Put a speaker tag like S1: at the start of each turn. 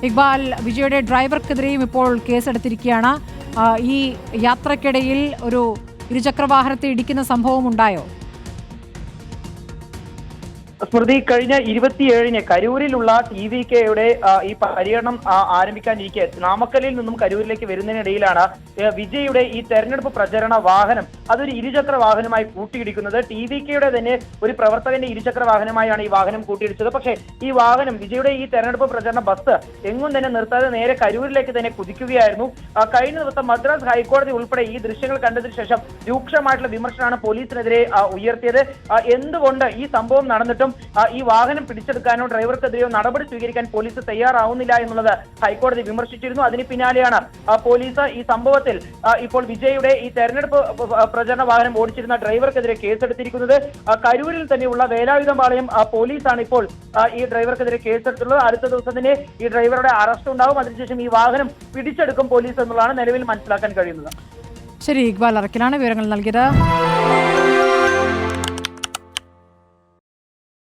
S1: ഇക്ബാൽ, വിജയുടെ ഡ്രൈവർക്കെതിരെയും ഇപ്പോൾ കേസെടുത്തിരിക്കുകയാണ്. ഈ യാത്രക്കിടയിൽ ഒരു ഇരുചക്രവാഹനത്തെ ഇടിക്കുന്ന സംഭവം ഉണ്ടായോ?
S2: സ്മൃതി, കഴിഞ്ഞ 27-ന് കരൂരിലുള്ള TVKയുടെ ഈ പര്യടനം ആരംഭിക്കാനിരിക്കെ നാമക്കലിൽ നിന്നും കരൂരിലേക്ക് വരുന്നതിനിടയിലാണ് വിജയുടെ ഈ തെരഞ്ഞെടുപ്പ് പ്രചരണ വാഹനം അതൊരു ഇരുചക്ര വാഹനമായി കൂട്ടിയിടിക്കുന്നത്. TVKയുടെ തന്നെ ഒരു പ്രവർത്തകന്റെ ഇരുചക്ര വാഹനമായാണ് ഈ വാഹനം കൂട്ടിയിടിച്ചത്. പക്ഷേ ഈ വാഹനം വിജയുടെ ഈ തെരഞ്ഞെടുപ്പ് പ്രചരണ ബസ് എങ്ങും തന്നെ നിർത്താതെ നേരെ കരൂരിലേക്ക് തന്നെ കുതിക്കുകയായിരുന്നു. കഴിഞ്ഞ ദിവസം മദ്രാസ് ഹൈക്കോടതി ഉൾപ്പെടെ ഈ ദൃശ്യങ്ങൾ കണ്ടതിന് ശേഷം രൂക്ഷമായിട്ടുള്ള വിമർശനമാണ് പോലീസിനെതിരെ ഉയർത്തിയത്. എന്തുകൊണ്ട് ഈ സംഭവം നടന്നിട്ടും ഈ വാഹനം പിടിച്ചെടുക്കാനോ ഡ്രൈവർക്കെതിരെയോ നടപടി സ്വീകരിക്കാൻ പോലീസ് തയ്യാറാവുന്നില്ല എന്നുള്ളത് ഹൈക്കോടതി വിമർശിച്ചിരുന്നു. അതിന് പിന്നാലെയാണ് പോലീസ് ഈ സംഭവത്തിൽ ഇപ്പോൾ വിജയുടെ ഈ തെരഞ്ഞെടുപ്പ് പ്രചരണ വാഹനം ഓടിച്ചിരുന്ന ഡ്രൈവർക്കെതിരെ കേസെടുത്തിരിക്കുന്നത്. കരൂരിൽ തന്നെയുള്ള വേലായുധപാളയം പോലീസാണ് ഇപ്പോൾ ഈ ഡ്രൈവർക്കെതിരെ കേസെടുത്തുള്ളത്. അടുത്ത ദിവസം തന്നെ ഈ ഡ്രൈവറുടെ അറസ്റ്റ് ഉണ്ടാവും. അതിനുശേഷം ഈ വാഹനം പിടിച്ചെടുക്കും പോലീസ് എന്നുള്ളതാണ് നിലവിൽ മനസ്സിലാക്കാൻ കഴിയുന്നത്.
S1: ശരി, ഇക്ബാൽ അറക്കലാണ് വിവരങ്ങൾ നൽകിയത്.